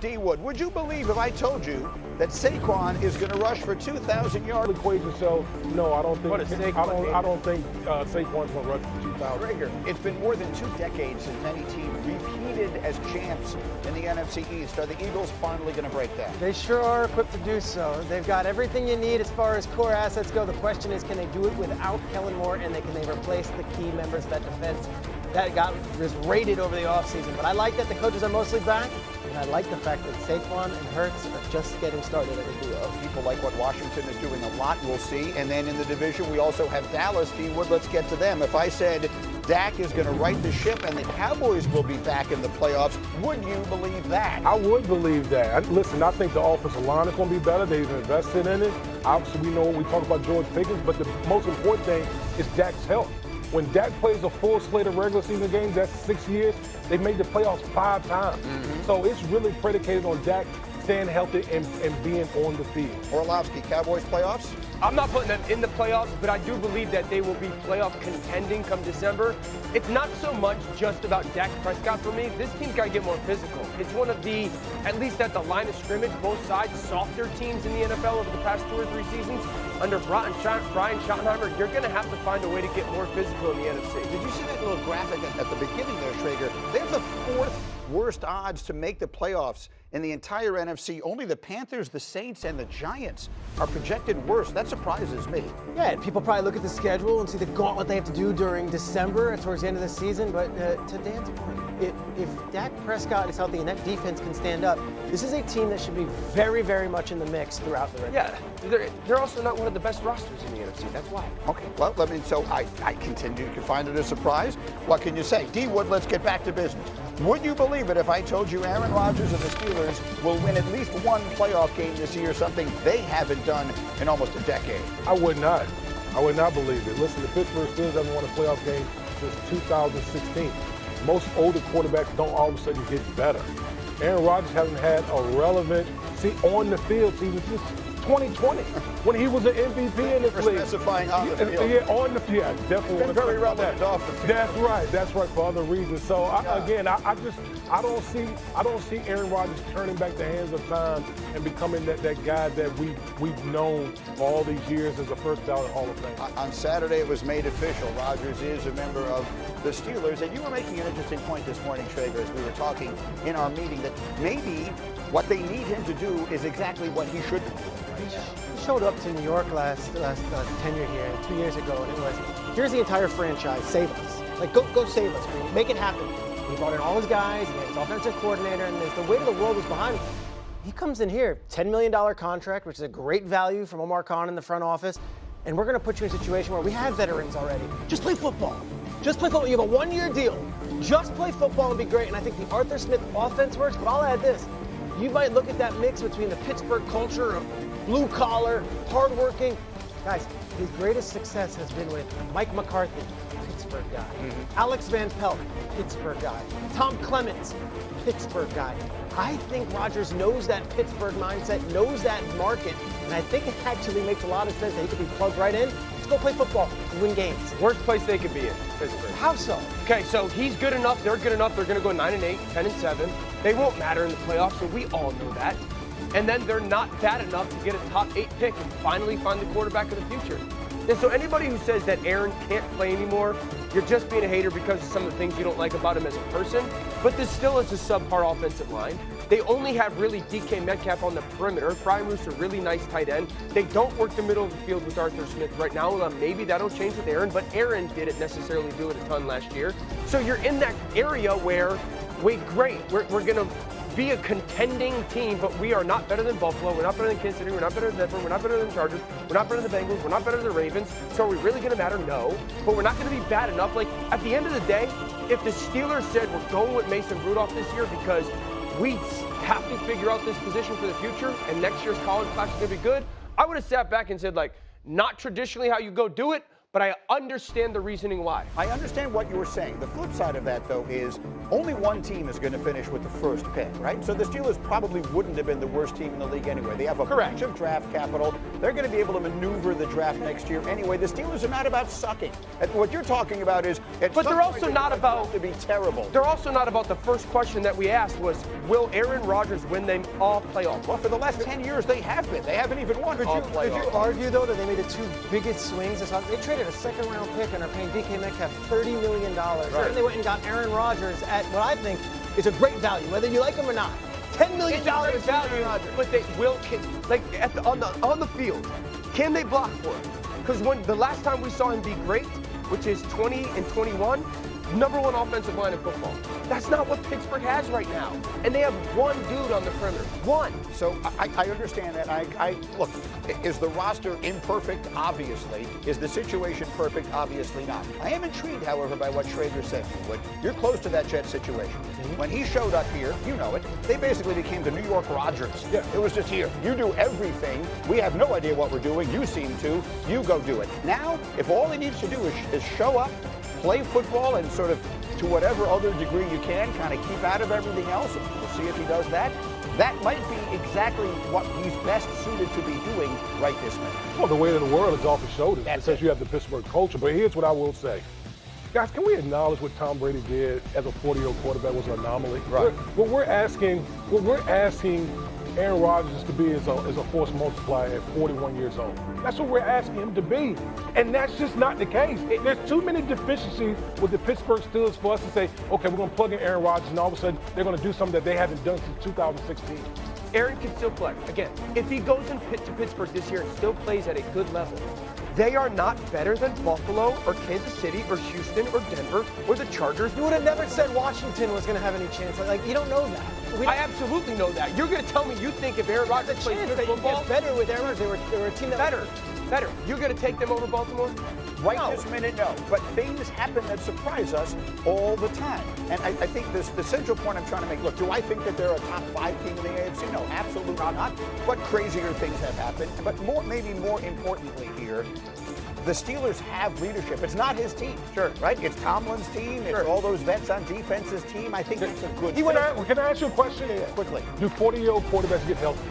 D. Wood, would you believe if I told you that Saquon is going to rush for 2,000 yards? Equation, so no, I don't think. What a Saquon I don't think Saquon's going to rush for 2,000. It's been more than 2 decades since any team repeated as champs in the NFC East. Are the Eagles finally going to break that? They sure are equipped to do so. They've got everything you need as far as core assets go. The question is, can they do it without Kellen Moore, and can they replace the key members of that defense that was rated over the offseason? But I like that the coaches are mostly back, and I like the fact that Saquon and Hurts are just getting started as a duo. People like what Washington is doing a lot, we'll see. And then in the division, we also have Dallas. D. Wood, let's get to them. If I said Dak is going to right the ship and the Cowboys will be back in the playoffs, would you believe that? I would believe that. Listen, I think the offensive line is going to be better. They've invested in it. Obviously, we know we talk about George Pickens, but the most important thing is Dak's health. When Dak plays a full slate of regular season games, that's 6 years, they've made the playoffs 5 times. So it's really predicated on Dak staying healthy and being on the field. Orlovsky, Cowboys playoffs? I'm not putting them in the playoffs, but I do believe that they will be playoff contending come December. It's not so much just about Dak Prescott for me. This team's got to get more physical. It's one of the, at least at the line of scrimmage, both sides, softer teams in the NFL over the past 2 or 3 seasons. Under Brian Schottenheimer, you're going to have to find a way to get more physical in the NFC. Did you see that little graphic at the beginning there, Schrager? They have the 4th worst odds to make the playoffs in the entire NFC. Only the Panthers, the Saints, and the Giants are projected worse. That surprises me. Yeah, and people probably look at the schedule and see the gauntlet they have to do during December towards the end of the season. But to Dan's point, if Dak Prescott is healthy and that defense can stand up, this is a team that should be very, very much in the mix throughout the regular. Yeah, they're also not one of the best rosters in the NFC. That's why. Okay, well, so I continue to find it a surprise. What can you say? D. Wood, let's get back to business. Would you believe it if I told you Aaron Rodgers and the Steelers will win at least 1 playoff game this year, something they haven't done in almost a decade? I would not. I would not believe it. Listen, the Pittsburgh Steelers haven't won a playoff game since 2016. Most older quarterbacks don't all of a sudden get better. Aaron Rodgers hasn't had a relevant on the field season since 2020 when he was an MVP in this league. Specifying on the field. Yeah, on the field. Definitely. Been very relevant off the field. That's right, for other reasons. So I don't see Aaron Rodgers turning back the hands of time and becoming that guy that we've known for all these years as a first ballot Hall of Fame. On Saturday, it was made official. Rodgers is a member of the Steelers, and you were making an interesting point this morning, Schrager, as we were talking in our meeting, that maybe what they need him to do is exactly what he should be doing. He showed up to New York last tenure here 2 years ago, and it was, here's the entire franchise, save us. Like, go save us, man. Make it happen. He brought in all his guys, he had his offensive coordinator, and as the weight of the world was behind him, he comes in here, $10 million contract, which is a great value from Omar Khan in the front office, and we're going to put you in a situation where we have veterans already. Just play football. Just play football. You have a 1-year deal. Just play football and be great. And I think the Arthur Smith offense works, but I'll add this. You might look at that mix between the Pittsburgh culture of blue-collar, hardworking. Guys, his greatest success has been with Mike McCarthy, Pittsburgh guy. Alex Van Pelt, Pittsburgh guy. Tom Clements, Pittsburgh guy. I think Rodgers knows that Pittsburgh mindset, knows that market, and I think it actually makes a lot of sense that he could be plugged right in. Let's go play football and win games. Worst place they could be in, Pittsburgh. How so? Okay, so he's good enough, they're good enough, they're going to go 9-8, 10-7. They won't matter in the playoffs, so we all know that. And then they're not bad enough to get a top 8 pick and finally find the quarterback of the future. And so anybody who says that Aaron can't play anymore, you're just being a hater because of some of the things you don't like about him as a person. But this still is a subpar offensive line. They only have really DK Metcalf on the perimeter. Fryermuth's a really nice tight end. They don't work the middle of the field with Arthur Smith right now. Maybe that'll change with Aaron, but Aaron didn't necessarily do it a ton last year. So you're in that area where, we're going to be a contending team, but we are not better than Buffalo. We're not better than Kansas City. We're not better than Denver. We're not better than the Chargers. We're not better than the Bengals. We're not better than the Ravens. So are we really going to matter? No. But we're not going to be bad enough. Like, at the end of the day, if the Steelers said we're going with Mason Rudolph this year because we have to figure out this position for the future and next year's college class is going to be good, I would have sat back and said, like, not traditionally how you go do it, but I understand the reasoning why. I understand what you were saying. The flip side of that, though, is only one team is going to finish with the first pick, right? So the Steelers probably wouldn't have been the worst team in the league anyway. They have a bunch of draft capital. They're going to be able to maneuver the draft next year anyway. The Steelers are not about sucking. What you're talking about is, but they're also not about to be terrible. They're also not about the first question that we asked was, will Aaron Rodgers win them all playoffs? Well, for the last 10 years, they have been. They haven't even won all playoffs. Could you argue, though, that they made the two biggest swings? They traded a second-round pick and are paying DK Metcalf $30 million. Right. And they went and got Aaron Rodgers at what I think is a great value, whether you like him or not. $10 million value, but they will, on the field, can they block for him? Because when the last time we saw him be great, which is 20 and 21, #1 offensive line in football. That's not what Pittsburgh has right now. And they have one dude on the perimeter. One. So I understand that. Look, is the roster imperfect? Obviously. Is the situation perfect? Obviously not. I am intrigued, however, by what Schrader said. You're close to that Jet situation. When he showed up here, you know it, they basically became the New York Rodgers. Yeah. It was just here. You do everything. We have no idea what we're doing. You seem to. You go do it. Now, if all he needs to do is show up, play football, and sort of, to whatever other degree you can, kind of keep out of everything else, and we'll see if he does that. That might be exactly what he's best suited to be doing right this minute. Well, the weight of the world is off his shoulders because you have the Pittsburgh culture. But here's what I will say. Guys, can we acknowledge what Tom Brady did as a 40-year-old quarterback was an anomaly? Right. What we're asking Aaron Rodgers to be is a force multiplier at 41 years old. That's what we're asking him to be. And that's just not the case. There's too many deficiencies with the Pittsburgh Steelers for us to say, okay, we're going to plug in Aaron Rodgers, and all of a sudden they're going to do something that they haven't done since 2016. Aaron can still play. Again, if he goes to Pittsburgh this year and still plays at a good level, they are not better than Buffalo or Kansas City or Houston or Denver or the Chargers. You would have never said Washington was going to have any chance. Like, you don't know that. I absolutely know that. You're going to tell me you think if Aaron Rodgers plays good football, better with Aaron Rodgers, they were a team that better. You're going to take them over Baltimore? Right this minute, no. But things happen that surprise us all the time. And I think the central point I'm trying to make, look, do I think that they're a top 5 team in the AFC? No, absolutely not. But crazier things have happened. But maybe more importantly here, the Steelers have leadership. It's not his team. Sure. Right? It's Tomlin's team. It's all those vets on defense's team. I think it's a good team. Can I ask you a question? Yeah, quickly. Do 40-year-old quarterbacks get healthy?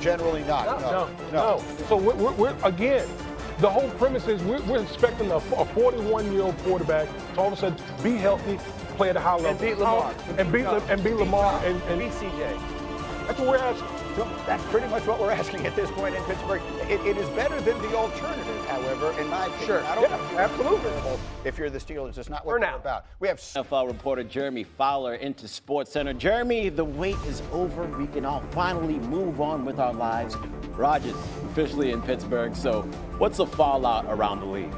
Generally not. No. So we're again, the whole premise is we're expecting a 41-year-old quarterback to all of a sudden be healthy, play at a high level. And beat Lamar. And beat Lamar. And beat CJ. That's what we're asking. So that's pretty much what we're asking at this point in Pittsburgh. It is better than the alternative, however, in my opinion. Sure. I don't know. Absolutely. If you're the Steelers, it's not what they're about. We have NFL reporter Jeremy Fowler into SportsCenter. Jeremy, the wait is over. We can all finally move on with our lives. Rodgers officially in Pittsburgh. So what's the fallout around the league?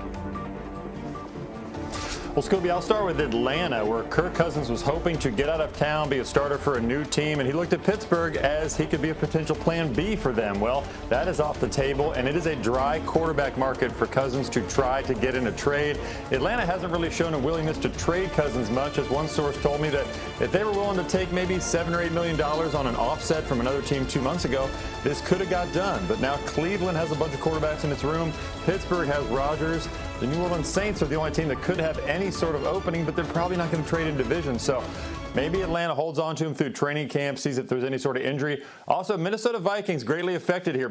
Well, Scooby, I'll start with Atlanta, where Kirk Cousins was hoping to get out of town, be a starter for a new team, and he looked at Pittsburgh as he could be a potential plan B for them. Well, that is off the table, and it is a dry quarterback market for Cousins to try to get in a trade. Atlanta hasn't really shown a willingness to trade Cousins much, as one source told me that if they were willing to take maybe $7 or $8 million on an offset from another team 2 months ago, this could have got done. But now Cleveland has a bunch of quarterbacks in its room. Pittsburgh has Rodgers. The New Orleans Saints are the only team that could have any sort of opening, but they're probably not going to trade in division. So maybe Atlanta holds on to him through training camp, sees if there's any sort of injury. Also, Minnesota Vikings greatly affected here.